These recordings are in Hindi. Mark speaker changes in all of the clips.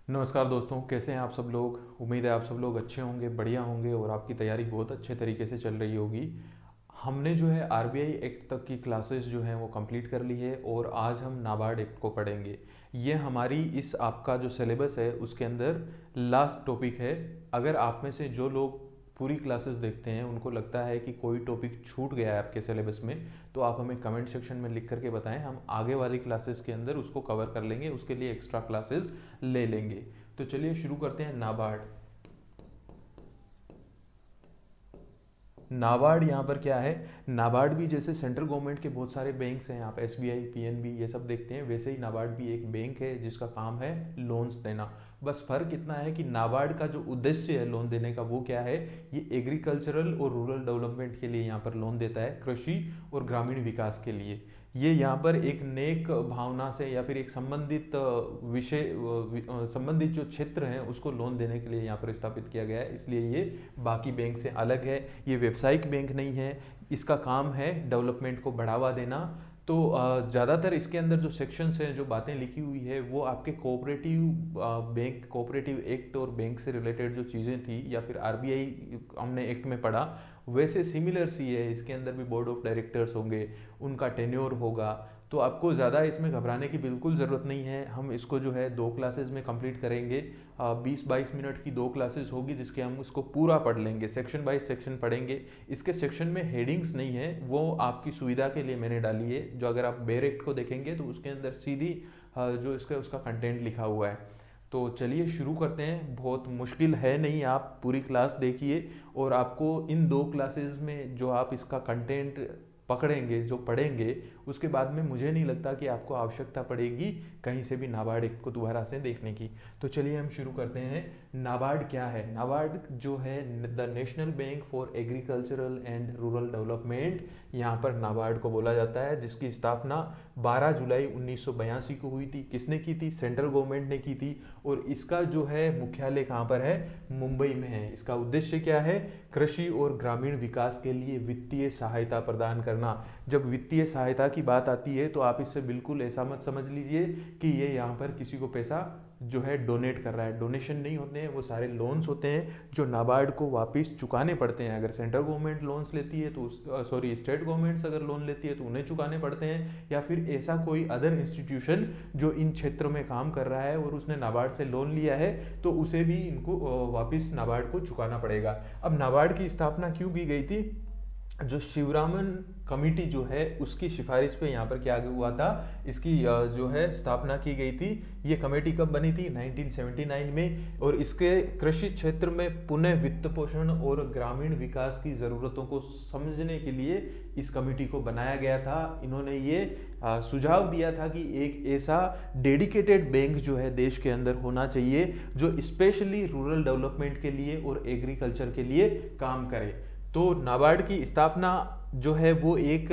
Speaker 1: नमस्कार दोस्तों, कैसे हैं आप सब लोग। उम्मीद है आप सब लोग अच्छे होंगे, बढ़िया होंगे और आपकी तैयारी बहुत अच्छे तरीके से चल रही होगी। हमने जो है आरबीआई एक्ट तक की क्लासेस जो हैं वो कंप्लीट कर ली है और आज हम नाबार्ड एक्ट को पढ़ेंगे। ये हमारी इस आपका जो सिलेबस है उसके अंदर लास्ट टॉपिक है। अगर आप में से जो लोग पूरी क्लासेस देखते हैं उनको लगता है कि कोई टॉपिक छूट गया है आपके सिलेबस में, तो आप हमें कमेंट सेक्शन में लिख करके बताएं। हम आगे वाली क्लासेस के अंदर उसको कवर कर लेंगे, उसके लिए एक्स्ट्रा क्लासेस ले लेंगे। तो चलिए शुरू करते हैं। नाबार्ड। नाबार्ड यहाँ पर क्या है। नाबार्ड भी जैसे सेंट्रल गवर्नमेंट के बहुत सारे बैंक्स हैं, आप एसबीआई, पीएनबी ये सब देखते हैं, वैसे ही नाबार्ड भी एक बैंक है जिसका काम है लोन्स देना। बस फर्क इतना है कि नाबार्ड का जो उद्देश्य है लोन देने का वो क्या है। ये एग्रीकल्चरल और रूरल डेवलपमेंट के लिए यहाँ पर लोन देता है, कृषि और ग्रामीण विकास के लिए। ये यहाँ पर एक नेक भावना से या फिर एक संबंधित विषय संबंधित जो क्षेत्र हैं उसको लोन देने के लिए यहाँ पर स्थापित किया गया है, इसलिए ये बाकी बैंक से अलग है। ये व्यावसायिक बैंक नहीं है। इसका काम है डेवलपमेंट को बढ़ावा देना। तो ज़्यादातर इसके अंदर जो सेक्शंस हैं, जो बातें लिखी हुई है, वो आपके कोऑपरेटिव बैंक, कोऑपरेटिव एक्ट और बैंक से रिलेटेड जो चीज़ें थी या फिर आरबीआई हमने एक्ट में पढ़ा, वैसे सिमिलर सी है। इसके अंदर भी बोर्ड ऑफ डायरेक्टर्स होंगे, उनका टेन्योर होगा। तो आपको ज़्यादा इसमें घबराने की बिल्कुल ज़रूरत नहीं है। हम इसको जो है 2 क्लासेस में कंप्लीट करेंगे। 20-22 मिनट की 2 क्लासेस होगी जिसके हम इसको पूरा पढ़ लेंगे, सेक्शन बाय सेक्शन पढ़ेंगे। इसके सेक्शन में हेडिंग्स नहीं है, वो आपकी सुविधा के लिए मैंने डाली है। जो अगर आप बेयर एक्ट को देखेंगे तो उसके अंदर सीधी जो इसका उसका कंटेंट लिखा हुआ है। तो चलिए शुरू करते हैं। बहुत मुश्किल है नहीं, आप पूरी क्लास देखिए और आपको इन 2 क्लासेस में जो आप इसका कंटेंट पकड़ेंगे, जो पढ़ेंगे, उसके बाद में मुझे नहीं लगता कि आपको आवश्यकता पड़ेगी कहीं से भी नाबार्ड एक्ट को दोबारा से देखने की। तो चलिए हम शुरू करते हैं। नाबार्ड क्या है। नाबार्ड जो है the national bank for agricultural and rural development, यहाँ पर नाबार्ड को बोला जाता है, जिसकी स्थापना 12 जुलाई 1982 को हुई थी। किसने की थी? सेंट्रल गवर्नमेंट ने की थी। और इसका जो है मुख्यालय कहाँ पर है? मुंबई में है। इसका उद्देश्य क्या है? कृषि और ग्रामीण विकास के लिए वित्तीय सहायता प्रदान करना। जब वित्तीय सहायता की बात आती है तो आप इससे बिल्कुल ऐसा मत समझ लीजिए कि ये यहाँ पर किसी को पैसा जो है डोनेट कर रहा है। डोनेशन नहीं होते हैं, वो सारे लोन्स होते हैं जो नाबार्ड को वापस चुकाने पड़ते हैं। अगर सेंट्रल गवर्नमेंट लोन्स लेती है तो सॉरी, स्टेट गवर्नमेंट्स अगर लोन लेती है तो उन्हें चुकाने पड़ते हैं, या फिर ऐसा कोई अदर इंस्टीट्यूशन जो इन क्षेत्रों में काम कर रहा है और उसने नाबार्ड से लोन लिया है तो उसे भी इनको वापस नाबार्ड को चुकाना पड़ेगा। अब नाबार्ड की स्थापना क्यों की गई थी? जो शिवरामन कमेटी जो है उसकी सिफारिश पे यहाँ पर क्या हुआ था, इसकी जो है स्थापना की गई थी। ये कमेटी कब बनी थी? 1979 में। और इसके कृषि क्षेत्र में पुनः वित्त पोषण और ग्रामीण विकास की ज़रूरतों को समझने के लिए इस कमेटी को बनाया गया था। इन्होंने ये सुझाव दिया था कि एक ऐसा डेडिकेटेड बैंक जो है देश के अंदर होना चाहिए जो स्पेशली रूरल डेवलपमेंट के लिए और एग्रीकल्चर के लिए काम करे। तो नाबार्ड की स्थापना जो है वो एक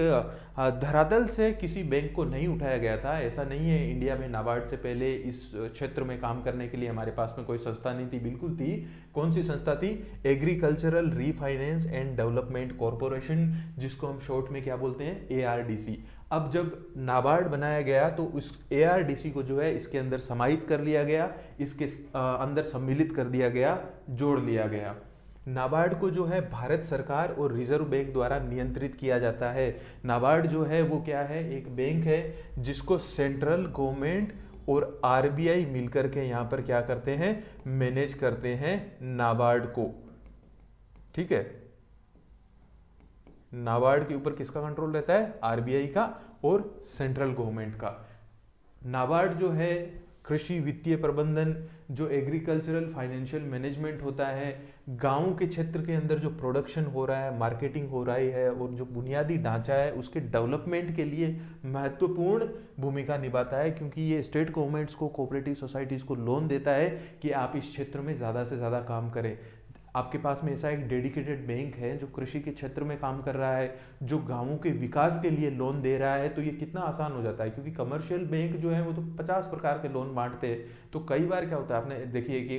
Speaker 1: धरातल से किसी बैंक को नहीं उठाया गया था। ऐसा नहीं है इंडिया में नाबार्ड से पहले इस क्षेत्र में काम करने के लिए हमारे पास में कोई संस्था नहीं थी। बिल्कुल थी। कौन सी संस्था थी? Agricultural refinance and development corporation, जिसको हम शॉर्ट में क्या बोलते हैं? एआरडीसी। अब जब नाबार्ड बनाया गया तो उस एआरडीसी को जो है इसके अंदर समाहित कर लिया गया, इसके अंदर सम्मिलित कर दिया गया, जोड़ लिया गया। नाबार्ड को जो है भारत सरकार और रिजर्व बैंक द्वारा नियंत्रित किया जाता है। नाबार्ड जो है वो क्या है? एक बैंक है जिसको सेंट्रल गवर्नमेंट और आरबीआई मिलकर के यहाँ पर क्या करते हैं? मैनेज करते हैं नाबार्ड को। ठीक है। नाबार्ड के ऊपर किसका कंट्रोल रहता है? आरबीआई का और सेंट्रल गवर्नमेंट का। नाबार्ड जो है कृषि वित्तीय प्रबंधन, जो एग्रीकल्चरल फाइनेंशियल मैनेजमेंट होता है, गांव के क्षेत्र के अंदर जो प्रोडक्शन हो रहा है, मार्केटिंग हो रही है और जो बुनियादी ढांचा है उसके डेवलपमेंट के लिए महत्वपूर्ण भूमिका निभाता है। क्योंकि ये स्टेट गवर्नमेंट्स को, कोऑपरेटिव सोसाइटीज को लोन देता है कि आप इस क्षेत्र में ज़्यादा से ज़्यादा काम करें। आपके पास में ऐसा एक डेडिकेटेड बैंक है जो कृषि के क्षेत्र में काम कर रहा है, जो गांवों के विकास के लिए लोन दे रहा है, तो ये कितना आसान हो जाता है। क्योंकि कमर्शियल बैंक जो है वो तो 50 प्रकार के लोन बांटते हैं। तो कई बार क्या होता है, आपने देखिए कि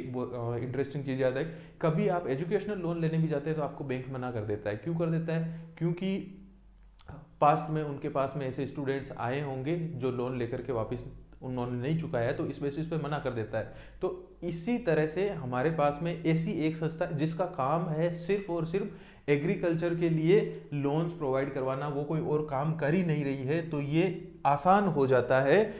Speaker 1: इंटरेस्टिंग चीज़ याद है, कभी आप एजुकेशनल लोन लेने भी जाते हैं तो आपको बैंक मना कर देता है। क्यों कर देता है? क्योंकि पास्ट में उनके पास में ऐसे स्टूडेंट्स आए होंगे जो लोन लेकर के वापस उन्होंने नहीं चुकाया है तो इस बेसिस पे मना कर देता है। तो इसी तरह से हमारे पास में ऐसी एक संस्था जिसका काम है सिर्फ और सिर्फ एग्रीकल्चर के लिए लोन्स प्रोवाइड करवाना, वो कोई और काम कर ही नहीं रही है, तो ये आसान हो जाता है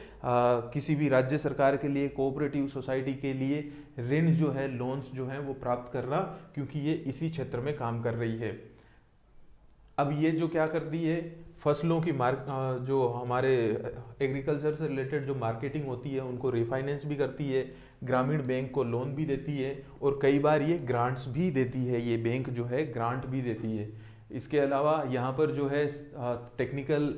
Speaker 1: किसी भी राज्य सरकार के लिए, कोऑपरेटिव सोसाइटी के लिए ऋण जो है, लोन्स जो है वो प्राप्त करना, क्योंकि ये इसी क्षेत्र में काम कर रही है। अब ये जो क्या करती है, फसलों की जो हमारे एग्रीकल्चर से रिलेटेड जो मार्केटिंग होती है उनको रिफाइनेंस भी करती है, ग्रामीण बैंक को लोन भी देती है, और कई बार ये ग्रांट्स भी देती है, ये बैंक जो है ग्रांट भी देती है। इसके अलावा यहाँ पर जो है टेक्निकल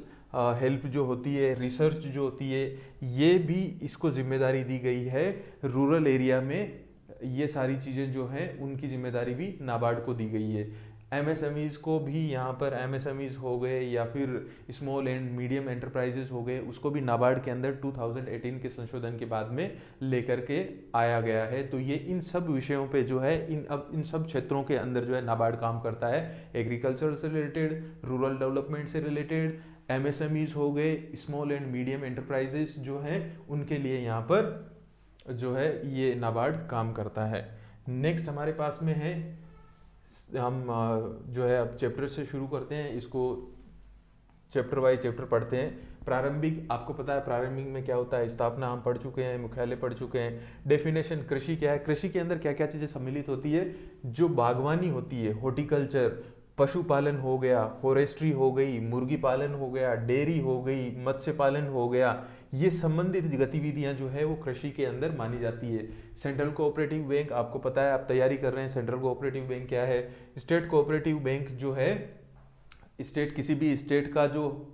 Speaker 1: हेल्प जो होती है, रिसर्च जो होती है, ये भी इसको जिम्मेदारी दी गई है। रूरल एरिया में ये सारी चीज़ें जो हैं उनकी जिम्मेदारी भी नाबार्ड को दी गई है। एमएसएमईज को भी यहाँ पर, एमएसएमईज हो गए या फिर स्मॉल एंड मीडियम एंटरप्राइजेस हो गए, उसको भी नाबार्ड के अंदर 2018 के संशोधन के बाद में लेकर के आया गया है। तो ये इन सब विषयों पे जो है, इन सब क्षेत्रों के अंदर जो है नाबार्ड काम करता है। एग्रीकल्चर से रिलेटेड, रूरल डेवलपमेंट से रिलेटेड, एमएसएमईज हो गए, स्मॉल एंड मीडियम एंटरप्राइजेस जो हैं उनके लिए यहाँ पर जो है ये नाबार्ड काम करता है। नेक्स्ट हमारे पास में है, हम जो है अब चैप्टर से शुरू करते हैं, इसको चैप्टर बाय चैप्टर पढ़ते हैं। प्रारंभिक, आपको पता है प्रारंभिक में क्या होता है, स्थापना हम पढ़ चुके हैं, मुख्यालय पढ़ चुके हैं। डेफिनेशन, कृषि क्या है, कृषि के अंदर क्या क्या चीज़ें सम्मिलित होती है, जो बागवानी होती है, हॉर्टिकल्चर, पशुपालन हो गया, फॉरेस्ट्री हो गई, मुर्गी पालन हो गया, डेयरी हो गई, मत्स्य पालन हो गया, ये संबंधित गतिविधियां जो है वो कृषि के अंदर मानी जाती है। सेंट्रल कोऑपरेटिव बैंक, आपको पता है, आप तैयारी कर रहे हैं, सेंट्रल कोऑपरेटिव बैंक क्या है। स्टेट कोऑपरेटिव बैंक जो है, स्टेट, किसी भी स्टेट का जो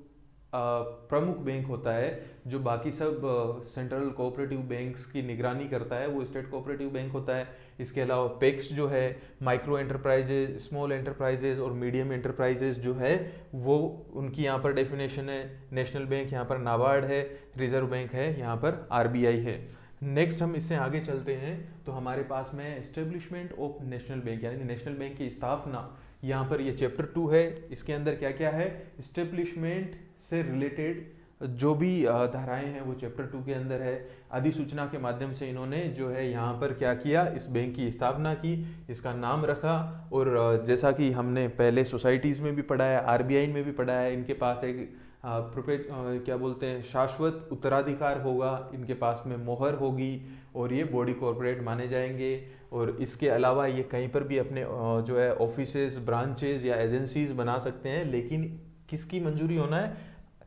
Speaker 1: प्रमुख बैंक होता है, जो बाकी सब सेंट्रल कोऑपरेटिव बैंक्स की निगरानी करता है, वो स्टेट कोऑपरेटिव बैंक होता है। इसके अलावा पेक्स जो है, माइक्रो एंटरप्राइजेज, स्मॉल एंटरप्राइजेज और मीडियम एंटरप्राइजेज जो है वो, उनकी यहाँ पर डेफिनेशन है। नेशनल बैंक यहाँ पर नाबार्ड है, रिजर्व बैंक है यहाँ पर आरबीआई है। नेक्स्ट हम इससे आगे चलते हैं तो हमारे पास में एस्टेब्लिशमेंट ऑफ नेशनल बैंक, यानी नेशनल बैंक की स्थापना, यहाँ पर ये चैप्टर 2 है। इसके अंदर क्या क्या है, एस्टेब्लिशमेंट से रिलेटेड जो भी धाराएं हैं वो चैप्टर 2 के अंदर है। अधिसूचना के माध्यम से इन्होंने जो है यहाँ पर क्या किया, इस बैंक की स्थापना की, इसका नाम रखा, और जैसा कि हमने पहले सोसाइटीज़ में भी पढ़ा है, आरबीआई में भी पढ़ा है, इनके पास एक क्या बोलते हैं, शाश्वत उत्तराधिकार होगा, इनके पास में मोहर होगी और ये बॉडी कॉर्पोरेट माने जाएंगे। और इसके अलावा ये कहीं पर भी अपने जो है ऑफिसेज, ब्रांचेज या एजेंसीज बना सकते हैं, लेकिन किसकी मंजूरी होना है,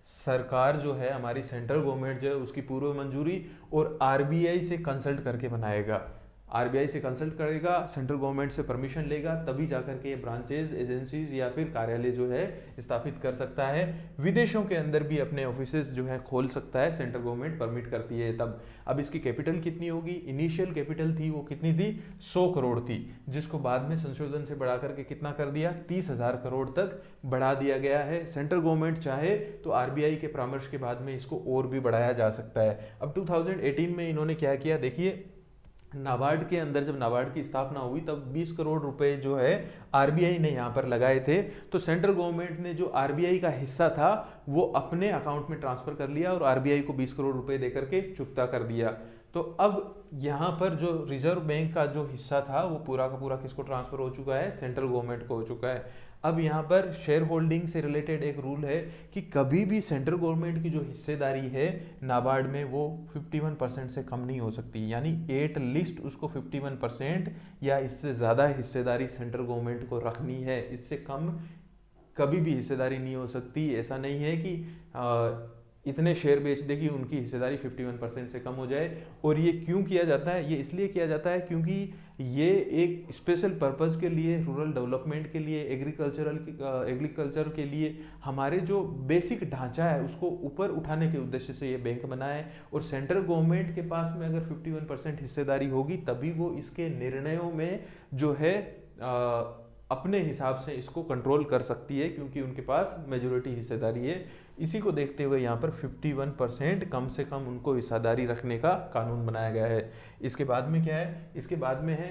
Speaker 1: सरकार जो है हमारी, सेंट्रल गवर्नमेंट जो है उसकी पूर्व मंजूरी, और आरबीआई से कंसल्ट करके बनाएगा। आरबीआई से कंसल्ट करेगा, सेंट्रल गवर्नमेंट से परमिशन लेगा, तभी जाकर के ब्रांचेज, एजेंसीज या फिर कार्यालय जो है स्थापित कर सकता है। विदेशों के अंदर भी अपने ऑफिसेज जो है खोल सकता है, सेंट्रल गवर्नमेंट परमिट करती है तब। अब इसकी कैपिटल कितनी होगी, इनिशियल कैपिटल थी वो कितनी थी, 100 करोड़ थी, जिसको बाद में संशोधन से बढ़ा करके कितना कर दिया, 30,000 करोड़ तक बढ़ा दिया गया है। सेंट्रल गवर्नमेंट चाहे तो आरबीआई के परामर्श के बाद में इसको और भी बढ़ाया जा सकता है। अब 2018 में इन्होंने क्या किया, देखिए, नाबार्ड के अंदर जब नाबार्ड की स्थापना हुई तब 20 करोड़ रुपए जो है आरबीआई ने यहाँ पर लगाए थे। तो सेंट्रल गवर्नमेंट ने जो आरबीआई का हिस्सा था वो अपने अकाउंट में ट्रांसफर कर लिया और आरबीआई को 20 करोड़ रुपए देकर के चुकता कर दिया। तो अब यहाँ पर जो रिजर्व बैंक का जो हिस्सा था वो पूरा का पूरा किसको ट्रांसफर हो चुका है, सेंट्रल गवर्नमेंट को हो चुका है। अब यहाँ पर शेयर होल्डिंग से रिलेटेड एक रूल है कि कभी भी सेंट्रल गवर्नमेंट की जो हिस्सेदारी है नाबार्ड में वो 51% से कम नहीं हो सकती, यानी एट लिस्ट उसको 51% या इससे ज़्यादा हिस्सेदारी सेंट्रल गवर्नमेंट को रखनी है, इससे कम कभी भी हिस्सेदारी नहीं हो सकती। ऐसा नहीं है कि इतने शेयर बेच दे कि उनकी हिस्सेदारी 51% से कम हो जाए। और ये क्यों किया जाता है, ये इसलिए किया जाता है क्योंकि ये एक स्पेशल पर्पस के लिए, रूरल डेवलपमेंट के लिए, एग्रीकल्चर के लिए हमारे जो बेसिक ढांचा है उसको ऊपर उठाने के उद्देश्य से ये बैंक बना है। और सेंट्रल गवर्नमेंट के पास में अगर 51% हिस्सेदारी होगी तभी वो इसके निर्णयों में जो है अपने हिसाब से इसको कंट्रोल कर सकती है, क्योंकि उनके पास मेजोरिटी हिस्सेदारी है। इसी को देखते हुए यहाँ पर 51% कम से कम उनको हिस्सेदारी रखने का कानून बनाया गया है। इसके बाद में क्या है, इसके बाद में है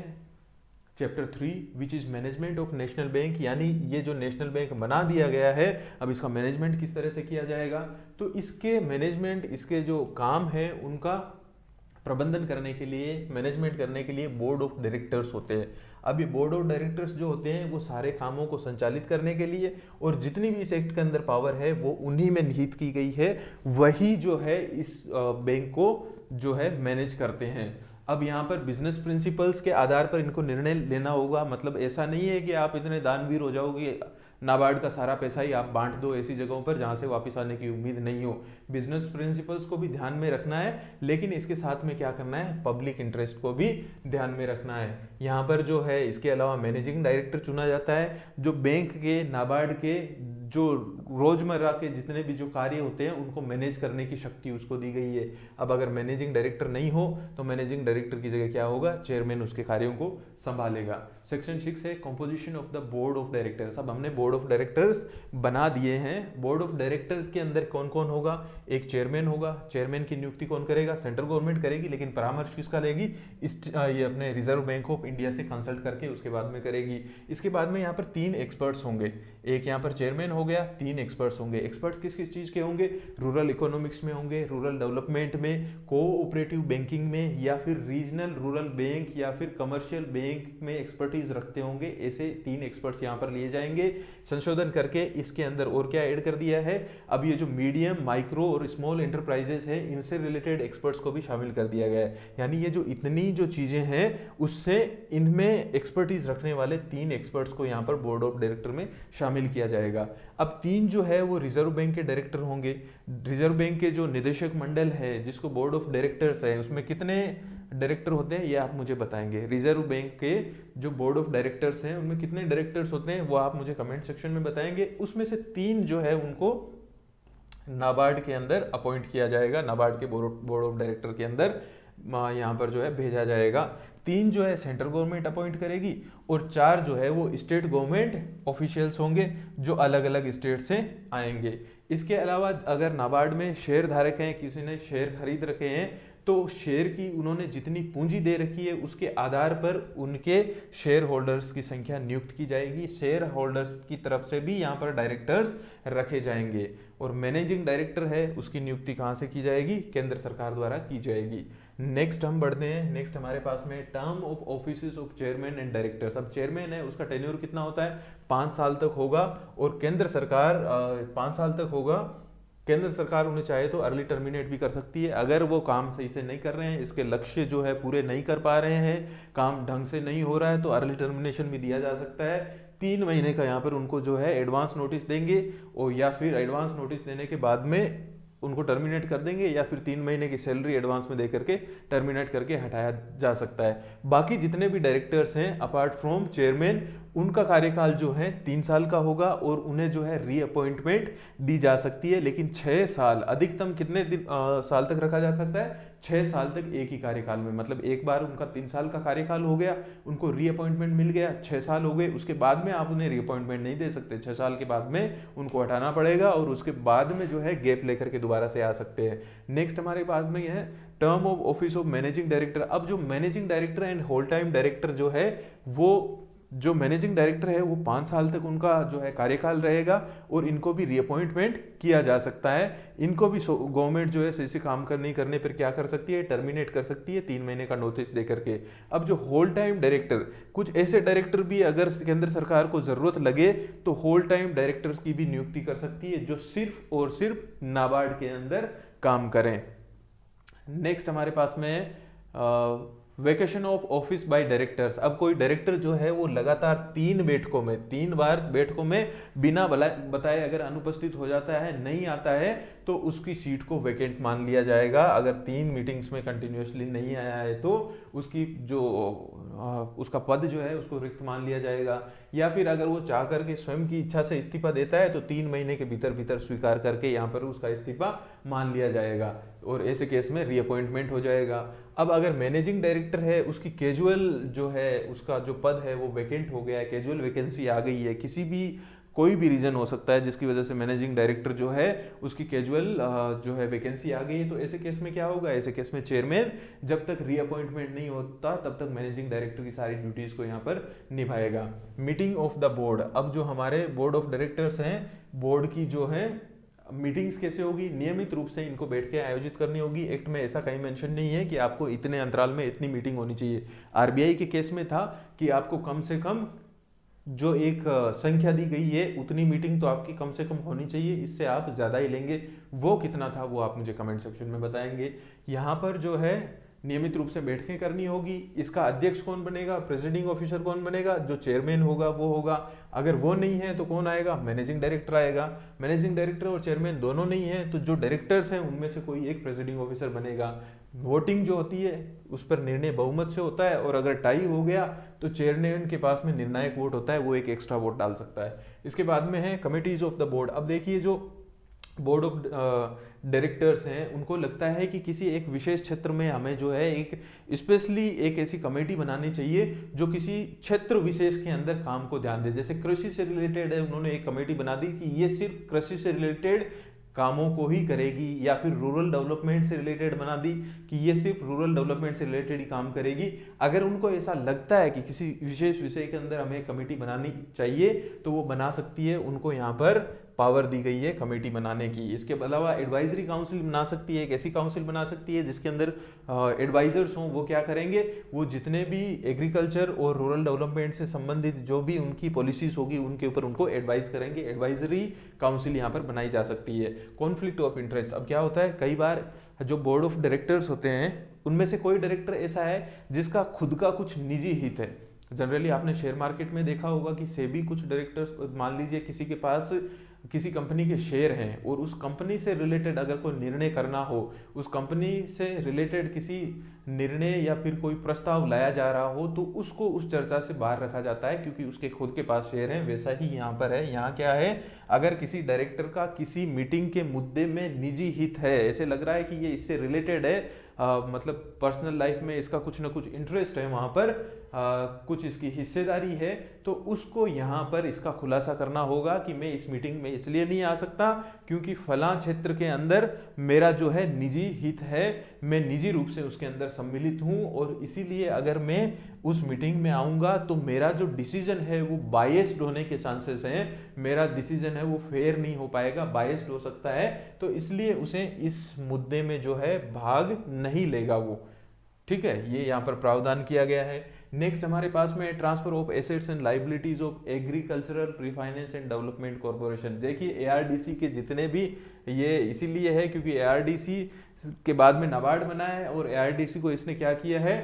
Speaker 1: chapter 3 which is management of national bank, यानी ये जो नेशनल बैंक बना दिया गया है अब इसका मैनेजमेंट किस तरह से किया जाएगा। तो इसके मैनेजमेंट, इसके जो काम है उनका प्रबंधन करने के लिए, मैनेजमेंट करने के लिए बोर्ड ऑफ डायरेक्टर्स होते हैं। अब ये बोर्ड ऑफ डायरेक्टर्स जो होते हैं वो सारे कामों को संचालित करने के लिए, और जितनी भी इस एक्ट के अंदर पावर है वो उन्हीं में निहित की गई है, वही जो है इस बैंक को जो है मैनेज करते हैं। अब यहाँ पर बिजनेस प्रिंसिपल्स के आधार पर इनको निर्णय लेना होगा, मतलब ऐसा नहीं है कि आप इतने दानवीर हो जाओगे, नाबार्ड का सारा पैसा ही आप बांट दो ऐसी जगहों पर जहाँ से वापस आने की उम्मीद नहीं हो। बिजनेस प्रिंसिपल्स को भी ध्यान में रखना है, लेकिन इसके साथ में क्या करना है, पब्लिक इंटरेस्ट को भी ध्यान में रखना है। यहाँ पर जो है इसके अलावा मैनेजिंग डायरेक्टर चुना जाता है, जो बैंक के, नाबार्ड के जो रोजमर्रा के जितने भी जो कार्य होते हैं उनको मैनेज करने की शक्ति उसको दी गई है। अब अगर मैनेजिंग डायरेक्टर नहीं हो तो मैनेजिंग डायरेक्टर की जगह क्या होगा, चेयरमैन उसके कार्यों को संभालेगा। सेक्शन 6 है composition of the board of directors. अब हमने बोर्ड ऑफ डायरेक्टर्स बना दिए हैं। बोर्ड ऑफ डायरेक्टर्स के अंदर कौन कौन होगा, एक चेयरमैन होगा। चेयरमैन की नियुक्ति कौन करेगा, सेंट्रल गवर्नमेंट करेगी, लेकिन परामर्श किसका लेगी, ये अपने रिजर्व बैंक ऑफ इंडिया से कंसल्ट करके उसके बाद में करेगी। इसके बाद में यहाँ पर 3 एक्सपर्ट्स होंगे, एक यहाँ पर चेयरमैन हो गया, 3 एक्सपर्ट्स होंगे। एक्सपर्ट्स किस किस चीज के होंगे, रूरल इकोनॉमिक्स में होंगे, रूरल डेवलपमेंट में, कोऑपरेटिव बैंकिंग में, या फिर रीजनल रूरल बैंक या फिर कमर्शियल बैंक में एक्सपर्टीज रखते होंगे। ऐसे 3 एक्सपर्ट्स यहाँ पर लिए जाएंगे। संशोधन करके इसके अंदर और क्या ऐड कर दिया है, अब ये जो मीडियम, माइक्रो और स्मॉल एंटरप्राइजेस है इनसे रिलेटेड एक्सपर्ट्स को भी शामिल कर दिया गया है। यानी ये जो इतनी जो चीजें हैं उससे इनमें एक्सपर्टीज रखने वाले 3 एक्सपर्ट्स को यहाँ पर बोर्ड ऑफ डायरेक्टर में शामिल किया जाएगा। अब 3 जो है वो रिजर्व बैंक के डायरेक्टर होंगे। रिजर्व बैंक के जो निदेशक मंडल है जिसको बोर्ड ऑफ डायरेक्टर्स है, उसमें कितने डायरेक्टर होते हैं ये आप मुझे बताएंगे। रिजर्व बैंक के जो बोर्ड ऑफ डायरेक्टर्स हैं उनमें कितने डायरेक्टर्स होते हैं वो आप मुझे कमेंट सेक्शन में बताएंगे। उसमें से 3 जो है उनको नाबार्ड के अंदर अपॉइंट किया जाएगा, नाबार्ड के बोर्ड ऑफ डायरेक्टर के अंदर यहाँ पर जो है भेजा जाएगा। 3 जो है सेंट्रल गवर्नमेंट अपॉइंट करेगी और 4 जो है वो स्टेट गवर्नमेंट ऑफिशियल्स होंगे जो अलग अलग स्टेट से आएंगे। इसके अलावा अगर नाबार्ड में शेयर धारक हैं, किसी ने शेयर खरीद रखे हैं, तो शेयर की उन्होंने जितनी पूंजी दे रखी है उसके आधार पर उनके शेयर होल्डर्स की संख्या नियुक्त की जाएगी। शेयर होल्डर्स की तरफ से भी यहाँ पर डायरेक्टर्स रखे जाएंगे। और मैनेजिंग डायरेक्टर है उसकी नियुक्ति कहाँ से की जाएगी, केंद्र सरकार द्वारा की जाएगी। नेक्स्ट हम बढ़ते हैं। नेक्स्ट हमारे पास में term of offices of chairman and directors. अब चेयरमैन है उसका टेन्योर कितना होता है, 5 साल तक होगा, और केंद्र सरकार 5 साल तक होगा। केंद्र सरकार उन्हें चाहे तो अर्ली टर्मिनेट भी कर सकती है अगर वो काम सही से नहीं कर रहे हैं, इसके लक्ष्य जो है पूरे नहीं कर पा रहे हैं, काम ढंग से नहीं हो रहा है, तो अर्ली टर्मिनेशन भी दिया जा सकता है। 3 महीने का यहाँ पर उनको जो है एडवांस नोटिस देंगे, और या फिर एडवांस नोटिस देने के बाद में उनको टर्मिनेट कर देंगे, या फिर 3 महीने की सैलरी एडवांस में दे करके टर्मिनेट करके हटाया जा सकता है। बाकी जितने भी डायरेक्टर्स हैं अपार्ट फ्रॉम चेयरमैन, उनका कार्यकाल जो है 3 साल का होगा और उन्हें जो है रीअपॉइंटमेंट दी जा सकती है, लेकिन 6 साल, अधिकतम कितने साल तक रखा जा सकता है, 6 साल तक एक ही कार्यकाल में। मतलब एक बार उनका 3 साल का कार्यकाल हो गया, उनको रीअपॉइंटमेंट मिल गया, 6 साल हो गए, उसके बाद में आप उन्हें रीअपॉइंटमेंट नहीं दे सकते। 6 साल के बाद में उनको हटाना पड़ेगा और उसके बाद में जो है गैप लेकर के दोबारा से आ सकते हैं। नेक्स्ट हमारे पास में है term of office of managing director. अब जो managing director and whole time director जो है, वो जो मैनेजिंग डायरेक्टर है वो 5 साल तक उनका जो है कार्यकाल रहेगा और इनको भी रीअपॉइंटमेंट किया जा सकता है। इनको भी गवर्नमेंट जो है सही से काम नहीं करने पर क्या कर सकती है, टर्मिनेट कर सकती है 3 महीने का नोटिस दे करके। अब जो होल टाइम डायरेक्टर, कुछ ऐसे डायरेक्टर भी अगर केंद्र सरकार को जरूरत लगे तो होल टाइम डायरेक्टर्स की भी नियुक्ति कर सकती है, जो सिर्फ और सिर्फ नाबार्ड के अंदर काम करें। नेक्स्ट हमारे पास में vacation of office by directors. अब कोई डायरेक्टर जो है वो लगातार 3 बैठकों में, 3 बार बैठकों में बिना बताए अगर अनुपस्थित हो जाता है, नहीं आता है, तो उसकी सीट को वैकेंट मान लिया जाएगा। अगर 3 मीटिंग्स में कंटिन्यूसली नहीं आया है तो उसकी जो उसका पद जो है उसको रिक्त मान लिया जाएगा। या फिर अगर वो चाह करके स्वयं की इच्छा से इस्तीफा देता है तो 3 महीने के भीतर भीतर स्वीकार करके यहाँ पर उसका इस्तीफा मान लिया जाएगा और ऐसे केस में रीअपॉइंटमेंट हो जाएगा। अब अगर मैनेजिंग डायरेक्टर है उसकी कैजुअल जो है उसका जो पद है वो वैकेंट हो गया है, कैजुअल वैकेंसी आ गई है, किसी भी कोई भी रीज़न हो सकता है जिसकी वजह से मैनेजिंग डायरेक्टर जो है उसकी कैजुअल जो है वैकेंसी आ गई है, तो ऐसे केस में क्या होगा, ऐसे केस में चेयरमैन जब तक रीअपॉइंटमेंट नहीं होता तब तक मैनेजिंग डायरेक्टर की सारी ड्यूटीज़ को यहाँ पर निभाएगा। मीटिंग ऑफ द बोर्ड, अब जो हमारे बोर्ड ऑफ डायरेक्टर्स हैं, बोर्ड की जो है मीटिंग्स कैसे होगी, नियमित रूप से इनको बैठ के आयोजित करनी होगी। एक्ट में ऐसा कहीं मेंशन नहीं है कि आपको इतने अंतराल में इतनी मीटिंग होनी चाहिए। आरबीआई के केस में था कि आपको कम से कम जो एक संख्या दी गई है उतनी मीटिंग तो आपकी कम से कम होनी चाहिए, इससे आप ज़्यादा ही लेंगे। वो कितना था वो आप मुझे कमेंट सेक्शन में बताएंगे। यहाँ पर जो है नियमित रूप से बैठकें करनी होगी। इसका अध्यक्ष कौन बनेगा, प्रेसिडिंग ऑफिसर कौन बनेगा, जो चेयरमैन होगा वो होगा। अगर वो नहीं है तो कौन आएगा, मैनेजिंग डायरेक्टर आएगा। मैनेजिंग डायरेक्टर और चेयरमैन दोनों नहीं है तो जो डायरेक्टर्स हैं उनमें से कोई एक प्रेसिडिंग ऑफिसर बनेगा। वोटिंग जो होती है उस पर निर्णय बहुमत से होता है, और अगर टाई हो गया तो चेयरमैन के पास में निर्णायक वोट होता है, वो एक एक्स्ट्रा वोट डाल सकता है। इसके बाद में है कमिटीज ऑफ द बोर्ड। अब देखिए जो बोर्ड ऑफ डायरेक्टर्स हैं उनको लगता है कि किसी एक विशेष क्षेत्र में हमें जो है एक स्पेशली एक ऐसी कमेटी बनानी चाहिए जो किसी क्षेत्र विशेष के अंदर काम को ध्यान दे। जैसे कृषि से रिलेटेड है, उन्होंने एक कमेटी बना दी कि ये सिर्फ कृषि से रिलेटेड कामों को ही करेगी, या फिर रूरल डेवलपमेंट से रिलेटेड बना दी कि ये सिर्फ रूरल डेवलपमेंट से रिलेटेड ही काम करेगी। अगर उनको ऐसा लगता है कि किसी विशेष विषय के अंदर हमें कमेटी बनानी चाहिए तो वो बना सकती है, उनको यहाँ पर पावर दी गई है कमेटी बनाने की। इसके अलावा एडवाइजरी काउंसिल बना सकती है, एक ऐसी काउंसिल बना सकती है जिसके अंदर एडवाइजर्स हों। वो क्या करेंगे, वो जितने भी एग्रीकल्चर और रूरल डेवलपमेंट से संबंधित जो भी उनकी पॉलिसीज होगी उनके ऊपर उनको एडवाइस करेंगे। एडवाइजरी काउंसिल यहाँ पर बनाई जा सकती है। कॉन्फ्लिक्ट ऑफ इंटरेस्ट, अब क्या होता है कई बार जो बोर्ड ऑफ डायरेक्टर्स होते हैं उनमें से कोई डायरेक्टर ऐसा है जिसका खुद का कुछ निजी हित है। जनरली आपने शेयर मार्केट में देखा होगा कि सेबी कुछ डायरेक्टर्स, मान लीजिए किसी के पास किसी कंपनी के शेयर हैं और उस कंपनी से रिलेटेड अगर कोई निर्णय करना हो, उस कंपनी से रिलेटेड किसी निर्णय या फिर कोई प्रस्ताव लाया जा रहा हो तो उसको उस चर्चा से बाहर रखा जाता है क्योंकि उसके खुद के पास शेयर हैं। वैसा ही यहाँ पर है। यहाँ क्या है, अगर किसी डायरेक्टर का किसी मीटिंग के मुद्दे में निजी हित है, ऐसे लग रहा है कि ये इससे रिलेटेड है, मतलब पर्सनल लाइफ में इसका कुछ ना कुछ इंटरेस्ट है, वहाँ पर कुछ इसकी हिस्सेदारी है, तो उसको यहाँ पर इसका खुलासा करना होगा कि मैं इस मीटिंग में इसलिए नहीं आ सकता क्योंकि फलां क्षेत्र के अंदर मेरा जो है निजी हित है, मैं निजी रूप से उसके अंदर सम्मिलित हूँ और इसीलिए अगर मैं उस मीटिंग में आऊँगा तो मेरा जो डिसीजन है वो बायस्ड होने के चांसेस हैं, मेरा डिसीजन है वो फेयर नहीं हो पाएगा, बायस्ड हो सकता है, तो इसलिए उसे इस मुद्दे में जो है भाग नहीं लेगा वो। ठीक है, ये यहाँ पर प्रावधान किया गया है। नेक्स्ट हमारे पास में transfer of assets and liabilities of agricultural refinance and development corporation. देखिए एआरडीसी के जितने भी, ये इसीलिए है क्योंकि एआरडीसी के बाद में नाबार्ड बना है और एआरडीसी को इसने क्या किया है,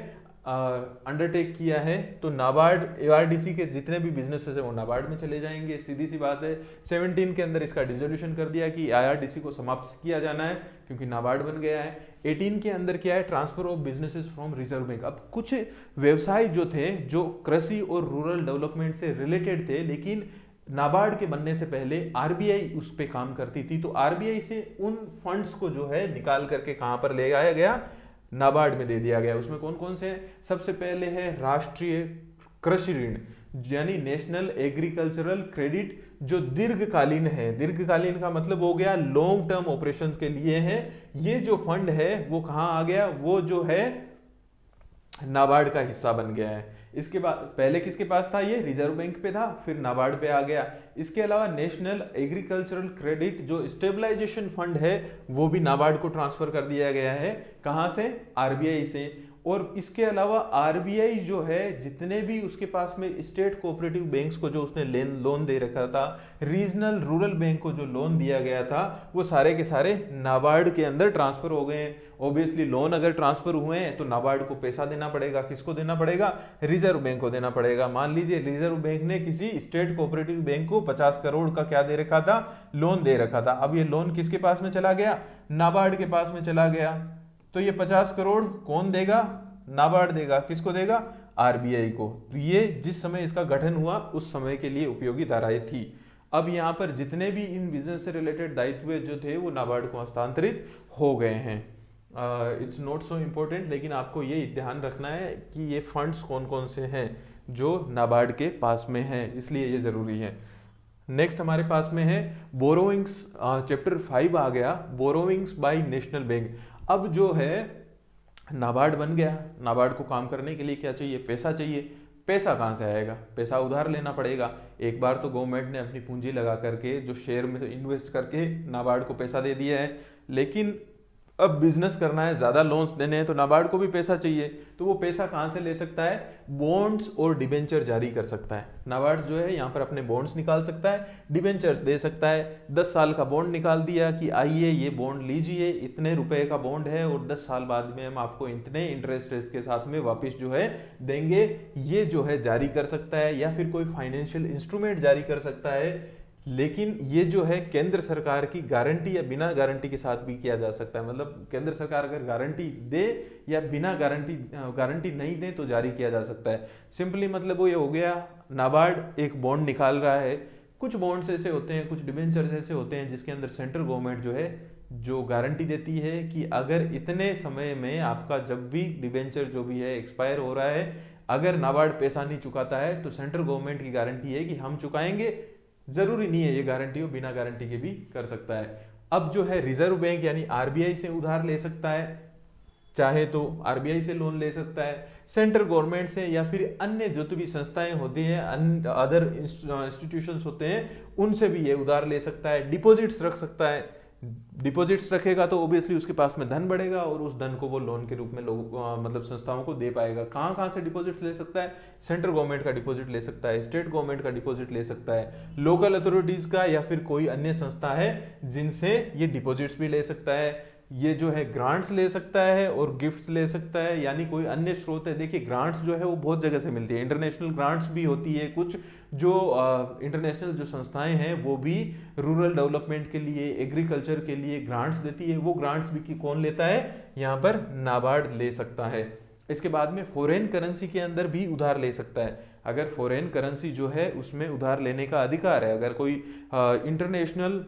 Speaker 1: अंडरटेक किया है, तो नाबार्ड एआरडीसी के जितने भी बिजनेसेस है वो नाबार्ड में चले जाएंगे, सीधी सी बात है। 17 के अंदर इसका डिसोल्यूशन कर दिया कि एआरडीसी को समाप्त किया जाना है क्योंकि नाबार्ड बन गया है। 18 के अंदर क्या है, transfer of businesses from reserve bank. अब कुछ व्यवसाय जो थे जो कृषि और रूरल डेवलपमेंट से रिलेटेड थे लेकिन नाबार्ड के बनने से पहले आरबीआई उस पे काम करती थी, तो आरबीआई से उन फंड्स को जो है निकाल करके कहां पर ले आया गया, नाबार्ड में दे दिया गया। उसमें कौन कौन से, सबसे पहले है राष्ट्रीय कृषि ऋण यानी नेशनल एग्रीकल्चरल क्रेडिट, जो दीर्घकालीन है। दीर्घकालीन का मतलब हो गया लॉन्ग टर्म ऑपरेशंस के लिए है। ये जो फंड है वो कहां आ गया, वो जो है नाबार्ड का हिस्सा बन गया है। इसके बाद पहले किसके पास था, ये रिजर्व बैंक पे था, फिर नाबार्ड पे आ गया। इसके अलावा नेशनल एग्रीकल्चरल क्रेडिट जो स्टेबलाइजेशन फंड है वो भी नाबार्ड को ट्रांसफर कर दिया गया है। कहां से, आरबीआई से। और इसके अलावा आरबीआई जो है जितने भी उसके पास में स्टेट कोऑपरेटिव बैंक्स को जो उसने लोन दे रखा था, रीजनल रूरल बैंक को जो लोन दिया गया था, वो सारे के सारे नाबार्ड के अंदर ट्रांसफर हो गए हैं। ऑब्वियसली लोन अगर ट्रांसफर हुए हैं तो नाबार्ड को पैसा देना पड़ेगा। किसको देना पड़ेगा, रिजर्व बैंक को देना पड़ेगा। मान लीजिए रिजर्व बैंक ने किसी स्टेट कोऑपरेटिव बैंक को 50 करोड़ का क्या दे रखा था, लोन दे रखा था। अब ये लोन किसके पास में चला गया, नाबार्ड के पास में चला गया, तो ये 50 करोड़ कौन देगा, नाबार्ड देगा। किसको देगा, आरबीआई को। तो ये जिस समय इसका गठन हुआ उस समय के लिए उपयोगी धाराएं थी। अब यहाँ पर जितने भी इन बिजनेस से रिलेटेड दायित्व जो थे वो नाबार्ड को हस्तांतरित हो गए हैं। इट्स नॉट सो इम्पोर्टेंट, लेकिन आपको ये ध्यान रखना है कि ये फंड्स कौन कौन से हैं जो नाबार्ड के पास में हैं, इसलिए ये जरूरी है। नेक्स्ट हमारे पास में है बोरोइंग्स, चैप्टर 5 आ गया, बोरोइंग्स बाय नेशनल बैंक। अब जो है नाबार्ड बन गया, नाबार्ड को काम करने के लिए क्या चाहिए, पैसा चाहिए। पैसा कहाँ से आएगा, पैसा उधार लेना पड़ेगा। एक बार तो गवर्नमेंट ने अपनी पूंजी लगा करके जो शेयर में इन्वेस्ट करके नाबार्ड को पैसा दे दिया है, लेकिन अब बिजनेस करना है, ज्यादा लोन्स देने हैं, तो नाबार्ड को भी पैसा चाहिए। तो वो पैसा कहाँ से ले सकता है, बॉन्ड्स और डिबेंचर जारी कर सकता है। नाबार्ड जो है यहाँ पर अपने बॉन्ड्स निकाल सकता है, डिबेंचर्स दे सकता है। 10 साल का बॉन्ड निकाल दिया कि आइए ये बॉन्ड लीजिए, इतने रुपए का बॉन्ड है और 10 साल बाद में हम आपको इतने इंटरेस्ट रेट के साथ में वापस जो है देंगे, ये जो है जारी कर सकता है। या फिर कोई फाइनेंशियल इंस्ट्रूमेंट जारी कर सकता है, लेकिन ये जो है केंद्र सरकार की गारंटी या बिना गारंटी के साथ भी किया जा सकता है। मतलब केंद्र सरकार अगर गारंटी दे या बिना गारंटी नहीं दे तो जारी किया जा सकता है। सिंपली मतलब वो ये हो गया, नाबार्ड एक बॉन्ड निकाल रहा है। कुछ बॉन्ड्स ऐसे होते हैं, कुछ डिबेंचर्स ऐसे होते हैं जिसके अंदर सेंट्रल गवर्नमेंट जो है जो गारंटी देती है कि अगर इतने समय में आपका जब भी डिबेंचर जो भी है एक्सपायर हो रहा है, अगर नाबार्ड पैसा नहीं चुकाता है तो सेंट्रल गवर्नमेंट की गारंटी है कि हम चुकाएंगे। जरूरी नहीं है ये गारंटी हो, बिना गारंटी के भी कर सकता है। अब जो है रिजर्व बैंक यानी आरबीआई से उधार ले सकता है, चाहे तो आरबीआई से लोन ले सकता है, सेंट्रल गवर्नमेंट से, या फिर अन्य जो भी संस्थाएं होती हैं, अदर इंस्टीट्यूशंस होते हैं, उनसे भी ये उधार ले सकता है। डिपॉजिट्स रख सकता है, डिपॉजिट्स रखेगा तो ओबियसली उसके पास में धन बढ़ेगा और उस धन को वो लोन के रूप में लोगों मतलब संस्थाओं को दे पाएगा। कहाँ कहाँ से डिपॉजिट्स ले सकता है, सेंट्रल गवर्नमेंट का डिपॉजिट ले सकता है, स्टेट गवर्नमेंट का डिपॉजिट ले सकता है, लोकल अथॉरिटीज का या फिर कोई अन्य संस्था है जिनसे ये डिपॉजिट्स भी ले सकता है। ये जो है ग्रांट्स ले सकता है और गिफ्ट्स ले सकता है, यानी कोई अन्य स्रोत है। देखिए ग्रांट्स जो है वो बहुत जगह से मिलती है, इंटरनेशनल ग्रांट्स भी होती है कुछ, जो इंटरनेशनल जो संस्थाएं हैं वो भी रूरल डेवलपमेंट के लिए, एग्रीकल्चर के लिए ग्रांट्स देती है। वो ग्रांट्स भी कौन लेता है, यहाँ पर नाबार्ड ले सकता है। इसके बाद में फॉरेन करेंसी के अंदर भी उधार ले सकता है। अगर फॉरेन करेंसी जो है उसमें उधार लेने का अधिकार है, अगर कोई इंटरनेशनल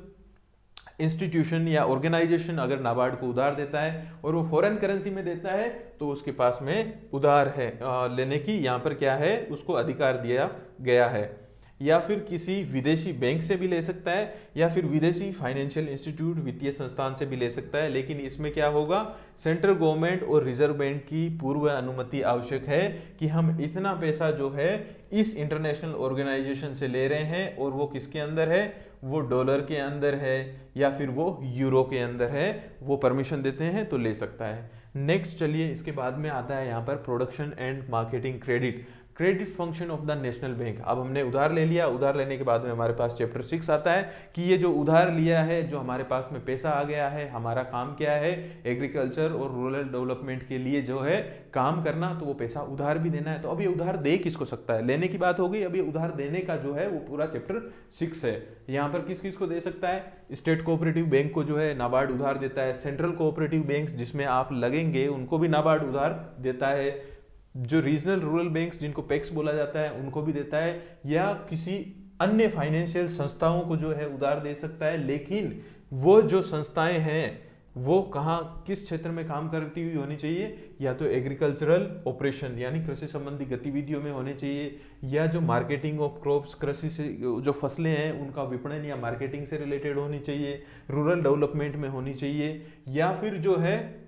Speaker 1: इंस्टीट्यूशन या ऑर्गेनाइजेशन अगर नाबार्ड को उधार देता है और वो फॉरेन करेंसी में देता है तो उसके पास में उधार है लेने की, यहाँ पर क्या है, उसको अधिकार दिया गया है। या फिर किसी विदेशी बैंक से भी ले सकता है, या फिर विदेशी फाइनेंशियल इंस्टीट्यूट वित्तीय संस्थान से भी ले सकता है। लेकिन इसमें क्या होगा, सेंट्रल गवर्नमेंट और रिजर्व बैंक की पूर्व अनुमति आवश्यक है कि हम इतना पैसा जो है इस इंटरनेशनल ऑर्गेनाइजेशन से ले रहे हैं, और वो किसके अंदर है, वो डॉलर के अंदर है या फिर वो यूरो के अंदर है, वो परमिशन देते हैं तो ले सकता है। नेक्स्ट चलिए, इसके बाद में आता है यहाँ पर production and marketing credit, credit function of the national bank. अब हमने उधार ले लिया, उधार लेने के बाद में हमारे पास चैप्टर 6 आता है कि ये जो उधार लिया है, जो हमारे पास में पैसा आ गया है, हमारा काम क्या है, एग्रीकल्चर और रूरल डेवलपमेंट के लिए जो है काम करना, तो वो पैसा उधार भी देना है। तो अब ये उधार दे किसको सकता है, लेने की बात हो गई, अब ये उधार देने का जो है वो पूरा चैप्टर 6 है। यहाँ पर किस किस को दे सकता है, स्टेट कोऑपरेटिव बैंक को जो है नाबार्ड उधार देता है, सेंट्रल कोऑपरेटिव बैंक जिसमें आप लगेंगे उनको भी नाबार्ड उधार देता है, जो रीजनल रूरल बैंक्स जिनको पेक्स बोला जाता है उनको भी देता है, या किसी अन्य फाइनेंशियल संस्थाओं को जो है उधार दे सकता है। लेकिन वो जो संस्थाएं हैं वो कहाँ किस क्षेत्र में काम करती हुई होनी चाहिए, या तो एग्रीकल्चरल ऑपरेशन यानी कृषि संबंधी गतिविधियों में होने चाहिए, या जो मार्केटिंग ऑफ क्रॉप्स, कृषि से जो फसलें हैं उनका विपणन या मार्केटिंग से रिलेटेड होनी चाहिए, रूरल डेवलपमेंट में होनी चाहिए, या फिर जो है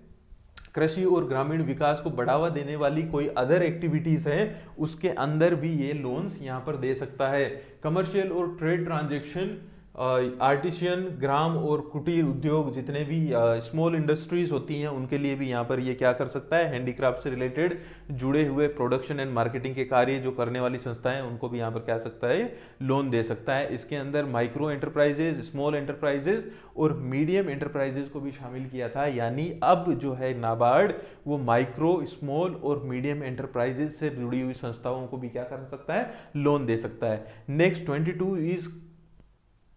Speaker 1: कृषि और ग्रामीण विकास को बढ़ावा देने वाली कोई अदर एक्टिविटीज है उसके अंदर भी ये लोन्स यहाँ पर दे सकता है। कमर्शियल और ट्रेड ट्रांजैक्शन, आर्टिशियन, ग्राम और कुटीर उद्योग, जितने भी स्मॉल इंडस्ट्रीज होती हैं उनके लिए भी यहाँ पर ये क्या कर सकता है, हैंडीक्राफ्ट से रिलेटेड जुड़े हुए प्रोडक्शन एंड मार्केटिंग के कार्य जो करने वाली संस्थाएं उनको भी यहाँ पर क्या सकता है, लोन दे सकता है। इसके अंदर माइक्रो एंटरप्राइजेज, स्मॉल एंटरप्राइजेज और मीडियम एंटरप्राइजेज को भी शामिल किया था। यानी अब जो है नाबार्ड वो माइक्रो, स्मॉल और मीडियम एंटरप्राइजेज से जुड़ी हुई संस्थाओं को भी क्या कर सकता है, लोन दे सकता है। Next 22 is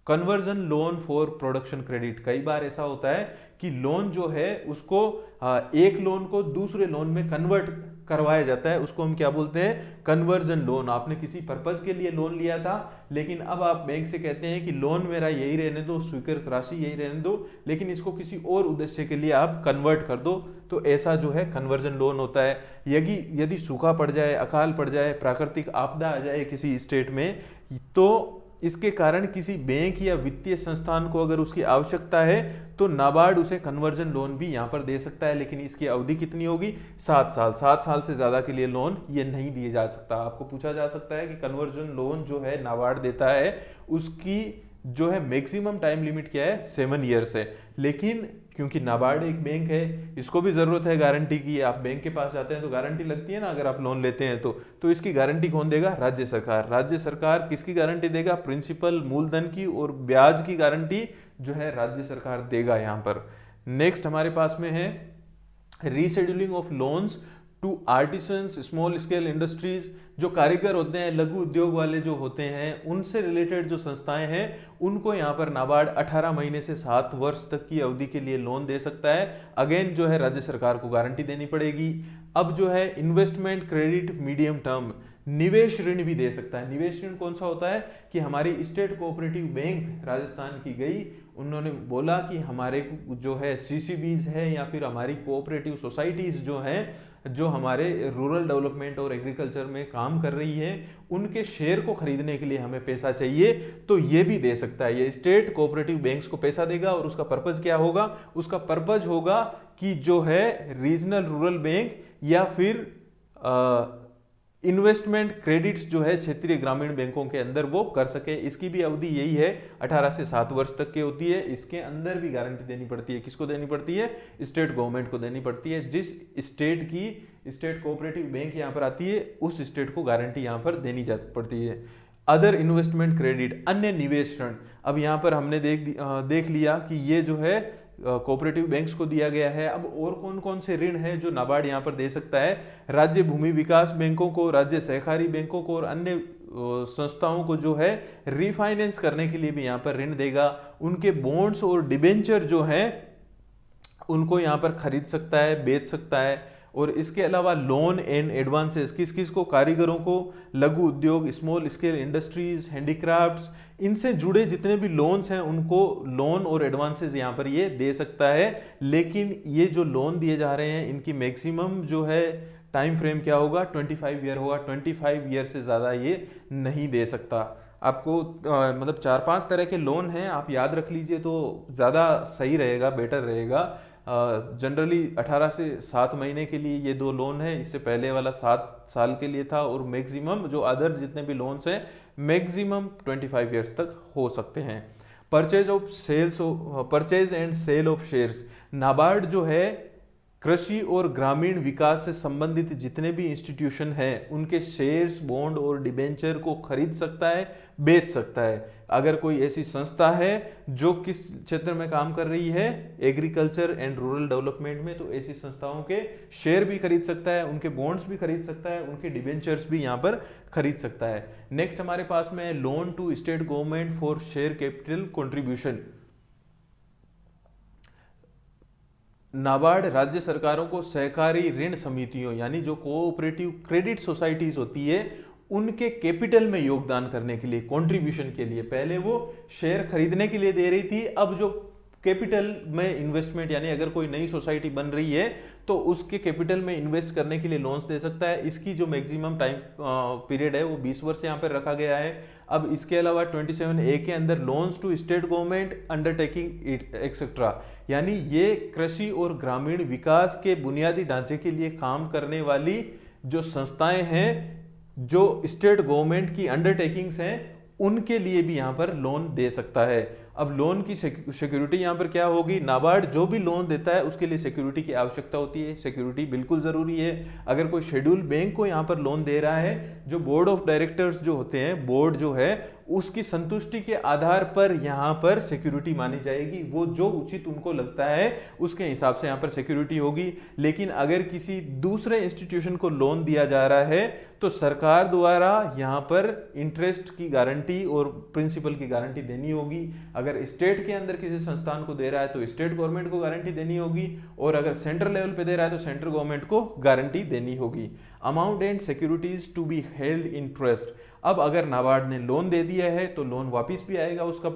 Speaker 1: conversion loan for production credit. कई बार ऐसा होता है कि लोन जो है उसको एक लोन को दूसरे लोन में कन्वर्ट करवाया जाता है, उसको हम क्या बोलते हैं, कन्वर्जन लोन। आपने किसी पर्पज के लिए लोन लिया था, लेकिन अब आप बैंक से कहते हैं कि लोन मेरा यही रहने दो, स्वीकृत राशि यही रहने दो, लेकिन इसको किसी और उद्देश्य के लिए आप कन्वर्ट कर दो, तो ऐसा जो है कन्वर्जन लोन होता है। यदि सूखा पड़ जाए, अकाल पड़ जाए, प्राकृतिक आपदा आ जाए किसी स्टेट में, तो इसके कारण किसी बैंक या वित्तीय संस्थान को अगर उसकी आवश्यकता है तो नाबार्ड उसे कन्वर्जन लोन भी यहाँ पर दे सकता है, लेकिन इसकी अवधि कितनी होगी? 7 साल। 7 साल से ज्यादा के लिए लोन ये नहीं दिए जा सकता। आपको पूछा जा सकता है कि कन्वर्जन लोन जो है नाबार्ड देता है उसकी जो है मैक्सिमम टाइम लिमिट क्या है? 7 ईयर्स है। लेकिन क्योंकि नाबार्ड एक बैंक है, इसको भी जरूरत है गारंटी की। आप बैंक के पास जाते हैं तो गारंटी लगती है ना, अगर आप लोन लेते हैं तो इसकी गारंटी कौन देगा? राज्य सरकार। राज्य सरकार किसकी गारंटी देगा? प्रिंसिपल मूलधन की और ब्याज की गारंटी जो है राज्य सरकार देगा यहाँ पर। नेक्स्ट हमारे पास में है rescheduling of loans to artisans, small scale industries. जो कारीगर होते हैं, लघु उद्योग वाले जो होते हैं, उनसे रिलेटेड जो संस्थाएं हैं, उनको यहाँ पर नाबार्ड 18 महीने से 7 वर्ष तक की अवधि के लिए लोन दे सकता है। अगेन जो है राज्य सरकार को गारंटी देनी पड़ेगी। अब जो है इन्वेस्टमेंट क्रेडिट मीडियम टर्म, निवेश ऋण भी दे सकता है। निवेश ऋण कौन सा होता है कि हमारी स्टेट कोऑपरेटिव बैंक राजस्थान की गई, उन्होंने बोला कि हमारे जो है सीसीबीज है या फिर हमारी कोऑपरेटिव सोसाइटीज जो हैं, जो हमारे रूरल डेवलपमेंट और एग्रीकल्चर में काम कर रही है, उनके शेयर को खरीदने के लिए हमें पैसा चाहिए, तो ये भी दे सकता है। ये स्टेट कोऑपरेटिव बैंक्स को पैसा देगा और उसका पर्पज क्या होगा? उसका पर्पज होगा कि जो है रीजनल रूरल बैंक या फिर इन्वेस्टमेंट क्रेडिट्स जो है क्षेत्रीय ग्रामीण बैंकों के अंदर वो कर सके। इसकी भी अवधि यही है, 18 से 7 वर्ष तक की होती है। इसके अंदर भी गारंटी देनी पड़ती है। किसको देनी पड़ती है? स्टेट गवर्नमेंट को देनी पड़ती है। जिस स्टेट की स्टेट कोऑपरेटिव बैंक यहाँ पर आती है, उस स्टेट को गारंटी यहाँ पर देनी जाती पड़ती है। अदर इन्वेस्टमेंट क्रेडिट, अन्य निवेश ऋण। अब यहाँ पर हमने देख लिया कि ये जो है कोऑपरेटिव बैंक्स को दिया गया है। अब और कौन कौन से ऋण है जो नाबार्ड यहाँ पर दे सकता है? राज्य भूमि विकास बैंकों को, राज्य सहकारी बैंकों को और अन्य संस्थाओं को जो है रिफाइनेंस करने के लिए भी यहाँ पर ऋण देगा। उनके बॉन्ड्स और डिबेंचर जो हैं उनको यहाँ पर खरीद सकता है, बेच सकता है। और इसके अलावा लोन एंड एडवांसेस, किस किस को? कारीगरों को, लघु उद्योग, स्मॉल स्केल इंडस्ट्रीज, हैंडीक्राफ्ट्स, इनसे जुड़े जितने भी लोन्स हैं उनको लोन और एडवांसेस यहाँ पर ये दे सकता है। लेकिन ये जो लोन दिए जा रहे हैं इनकी मैक्सिमम जो है टाइम फ्रेम क्या होगा? 25 ईयर होगा। 25 ईयर से ज़्यादा ये नहीं दे सकता। आपको मतलब 4-5 तरह के लोन हैं, आप याद रख लीजिए तो ज़्यादा सही रहेगा, बेटर रहेगा। जनरली 18 से 7 महीने के लिए ये 2 लोन है, इससे पहले वाला 7 साल के लिए था। और मैक्सिमम जो अदर जितने भी लोन्स हैं मैक्सिमम 25 ईयर्स तक हो सकते हैं। Purchase and sale of shares, NABARD जो है कृषि और ग्रामीण विकास से संबंधित जितने भी इंस्टीट्यूशन हैं उनके शेयर्स, बॉन्ड और डिबेंचर को खरीद सकता है, बेच सकता है। अगर कोई ऐसी संस्था है जो किस क्षेत्र में काम कर रही है? एग्रीकल्चर एंड रूरल डेवलपमेंट में, तो ऐसी संस्थाओं के शेयर भी खरीद सकता है, उनके बॉन्ड्स भी खरीद सकता है, उनके डिबेंचर्स भी यहाँ पर खरीद सकता है। नेक्स्ट हमारे पास में loan to state government for share capital contribution. NABARD राज्य सरकारों को सहकारी ऋण समितियों यानी जो कोऑपरेटिव क्रेडिट सोसाइटीज होती है उनके कैपिटल में योगदान करने के लिए, कंट्रीब्यूशन के लिए, पहले वो शेयर खरीदने के लिए दे रही थी, अब जो कैपिटल में इन्वेस्टमेंट यानी अगर कोई नई सोसाइटी बन रही है तो उसके कैपिटल में इन्वेस्ट करने के लिए लोन्स दे सकता है। इसकी जो मैक्सिमम टाइम पीरियड है वो 20 वर्ष यहाँ पर रखा गया है। अब इसके अलावा 27A के अंदर loans to state government undertaking etcetera, यानी ये कृषि और ग्रामीण विकास के बुनियादी ढांचे के लिए काम करने वाली जो संस्थाएं हैं, जो स्टेट गवर्नमेंट की अंडरटेकिंग्स हैं, उनके लिए भी यहाँ पर लोन दे सकता है। अब लोन की सिक्योरिटी यहाँ पर क्या होगी? नाबार्ड जो भी लोन देता है उसके लिए सिक्योरिटी की आवश्यकता होती है, सिक्योरिटी बिल्कुल जरूरी है। अगर कोई शेड्यूल बैंक को यहाँ पर लोन दे रहा है, जो बोर्ड ऑफ डायरेक्टर्स जो होते हैं, बोर्ड जो है उसकी संतुष्टि के आधार पर यहाँ पर सिक्योरिटी मानी जाएगी। वो जो उचित उनको लगता है उसके हिसाब से यहाँ पर सिक्योरिटी होगी। लेकिन अगर किसी दूसरे इंस्टीट्यूशन को लोन दिया जा रहा है तो सरकार द्वारा यहाँ पर इंटरेस्ट की गारंटी और प्रिंसिपल की गारंटी देनी होगी। अगर स्टेट के अंदर किसी संस्थान को दे रहा है तो स्टेट गवर्नमेंट को गारंटी देनी होगी, और अगर सेंट्रल लेवल पे दे रहा है तो सेंट्रल गवर्नमेंट को गारंटी देनी होगी। Amount and securities to be held in trust. अब अगर नाबार्ड ने लोन दे दिया है तो लोन वापस भी आएगा, उसका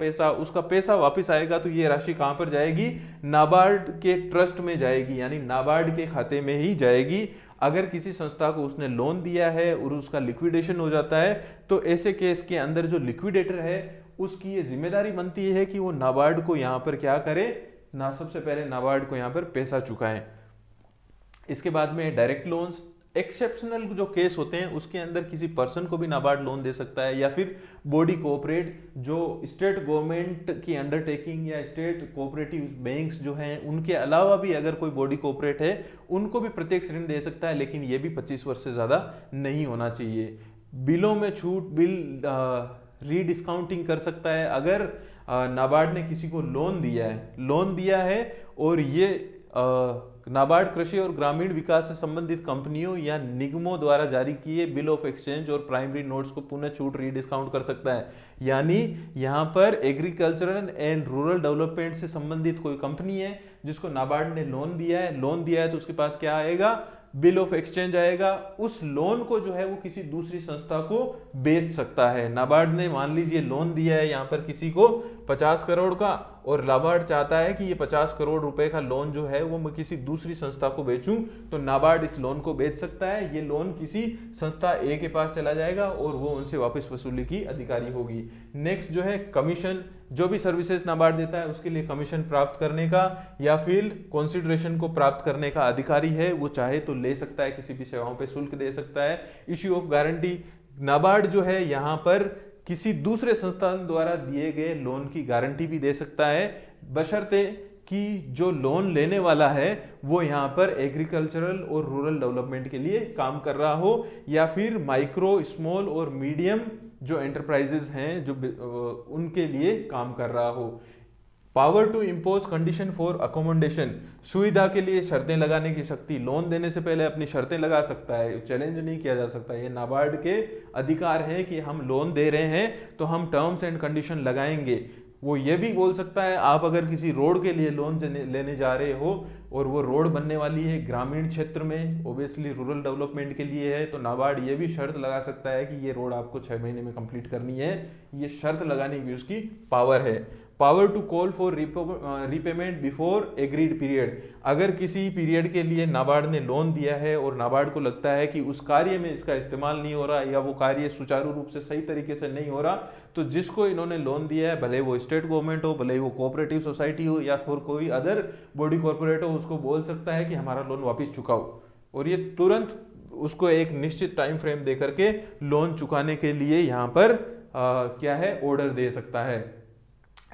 Speaker 1: पैसा वापस आएगा, तो ये राशि कहां पर जाएगी? नाबार्ड के ट्रस्ट में जाएगी, यानी नाबार्ड के खाते में ही जाएगी। अगर किसी संस्था को उसने लोन दिया है और उसका लिक्विडेशन हो जाता है, तो ऐसे केस के अंदर जो लिक्विडेटर है उसकी ये जिम्मेदारी बनती है कि वो नाबार्ड को यहाँ पर क्या करे ना, सबसे पहले नाबार्ड को यहाँ पर पैसा चुकाएं। इसके बाद में डायरेक्ट लोन्स, एक्सेप्शनल जो केस होते हैं उसके अंदर किसी पर्सन को भी नाबार्ड लोन दे सकता है, या फिर बॉडी कोऑपरेट जो स्टेट गवर्नमेंट की अंडरटेकिंग या स्टेट कोऑपरेटिव बैंक्स जो हैं उनके अलावा भी अगर कोई बॉडी कोऑपरेट है उनको भी प्रत्यक्ष ऋण दे सकता है, लेकिन ये भी 25 वर्ष से ज्यादा नहीं होना चाहिए। बिलों में छूट, बिल रीडिस्काउंटिंग कर सकता है। अगर नाबार्ड ने किसी को लोन दिया है और ये नाबार्ड कृषि और ग्रामीण विकास से संबंधित कंपनियों या निगमों द्वारा जारी किए बिल ऑफ एक्सचेंज और प्राइमरी नोट्स को पुनः छूट रीडिस्काउंट कर सकता है। यानी यहां पर एग्रीकल्चरल एंड रूरल डेवलपमेंट से संबंधित कोई कंपनी है जिसको नाबार्ड ने लोन दिया है तो उसके पास क्या आएगा, बिल ऑफ एक्सचेंज आएगा। उस लोन को जो है वो किसी दूसरी संस्था को बेच सकता है। नाबार्ड ने मान लीजिए लोन दिया है यहाँ पर किसी को 50 करोड़ का, और नाबार्ड चाहता है कि ये 50 करोड़ रुपए का लोन जो है वो मैं किसी दूसरी संस्था को बेचूं, तो नाबार्ड इस लोन को बेच सकता है। ये लोन किसी संस्था ए के पास चला जाएगा और वो उनसे वापस वसूली की अधिकारी होगी। नेक्स्ट जो है कमीशन, जो भी सर्विसेज नाबार्ड देता है उसके लिए कमीशन प्राप्त करने का या फिर कंसिडरेशन को प्राप्त करने का अधिकारी है, वो चाहे तो ले सकता है, किसी भी सेवाओं पे शुल्क दे सकता है। इश्यू ऑफ गारंटी, नाबार्ड जो है यहाँ पर किसी दूसरे संस्थान द्वारा दिए गए लोन की गारंटी भी दे सकता है, बशर्ते कि जो लोन लेने वाला है वो यहाँ पर एग्रीकल्चरल और रूरल डेवलपमेंट के लिए काम कर रहा हो, या फिर माइक्रो, स्मॉल और मीडियम जो एंटरप्राइजेस हैं जो उनके लिए काम कर रहा हो। Power to impose condition for accommodation, सुविधा के लिए शर्तें लगाने की शक्ति, लोन देने से पहले अपनी शर्तें लगा सकता है, चैलेंज नहीं किया जा सकता। ये नाबार्ड के अधिकार है कि हम लोन दे रहे हैं तो हम टर्म्स एंड कंडीशन लगाएंगे। वो ये भी बोल सकता है, आप अगर किसी रोड के लिए लोन लेने जा रहे हो और वो रोड बनने वाली है ग्रामीण क्षेत्र में, ओबियसली रूरल डेवलपमेंट के लिए है, तो नाबार्ड ये भी शर्त लगा सकता है कि ये रोड आपको 6 महीने में कंप्लीट करनी है। ये शर्त लगाने की उसकी पावर है। Power to call for repayment before agreed period, अगर किसी पीरियड के लिए नाबार्ड ने लोन दिया है और नाबार्ड को लगता है कि उस कार्य में इसका इस्तेमाल नहीं हो रहा या वो कार्य सुचारू रूप से सही तरीके से नहीं हो रहा, तो जिसको इन्होंने लोन दिया है, भले वो स्टेट गवर्नमेंट हो, भले वो कोऑपरेटिव सोसाइटी हो या फिर कोई अदर बॉडी कॉर्पोरेट हो, उसको बोल सकता है कि हमारा लोन वापस चुकाओ, और ये तुरंत उसको एक निश्चित टाइम फ्रेम दे करके लोन चुकाने के लिए यहाँ पर क्या है, ऑर्डर दे सकता है।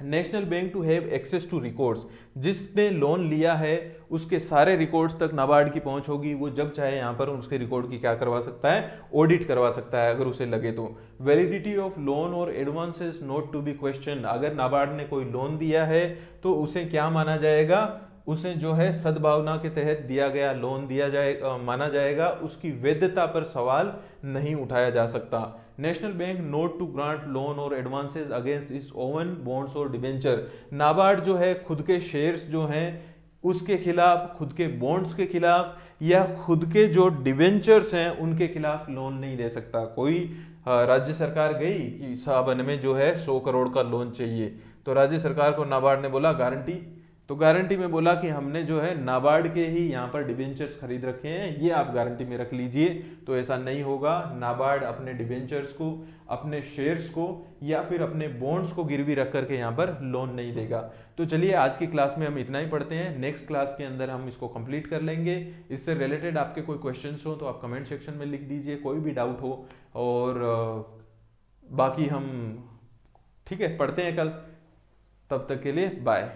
Speaker 1: National bank to have access to records, जिसने लोन लिया है उसके सारे रिकॉर्ड्स तक नाबार्ड की पहुंच होगी। वो जब चाहे यहाँ पर उसके रिकॉर्ड की क्या करवा सकता है, ऑडिट करवा सकता है अगर उसे लगे तो। वैलिडिटी ऑफ लोन और advances not to be question, अगर नाबार्ड ने कोई लोन दिया है तो उसे क्या माना जाएगा, उसे जो है सद्भावना के तहत दिया गया लोन दिया जाएगा, माना जाएगा, उसकी वैधता पर सवाल नहीं उठाया जा सकता। National bank not to grant loan और advances against its own bonds और डिबेंचर, नाबार्ड जो है खुद के शेयर्स जो हैं उसके खिलाफ, खुद के बॉन्ड्स के खिलाफ या खुद के जो डिबेंचर्स हैं उनके खिलाफ लोन नहीं ले सकता। कोई राज्य सरकार गई कि सावन में जो है 100 करोड़ का लोन चाहिए, तो राज्य सरकार को नाबार्ड ने बोला गारंटी, तो गारंटी में बोला कि हमने जो है नाबार्ड के ही यहाँ पर डिबेंचर्स खरीद रखे हैं, ये आप गारंटी में रख लीजिए, तो ऐसा नहीं होगा। नाबार्ड अपने डिबेंचर्स को, अपने शेयर्स को या फिर अपने बॉन्ड्स को गिरवी रख करके यहाँ पर लोन नहीं देगा। तो चलिए आज की क्लास में हम इतना ही पढ़ते हैं, नेक्स्ट क्लास के अंदर हम इसको कंप्लीट कर लेंगे। इससे रिलेटेड आपके कोई क्वेश्चंस हो तो आप कमेंट सेक्शन में लिख दीजिए, कोई भी डाउट हो, और बाकी हम ठीक है पढ़ते हैं कल। तब तक के लिए बाय।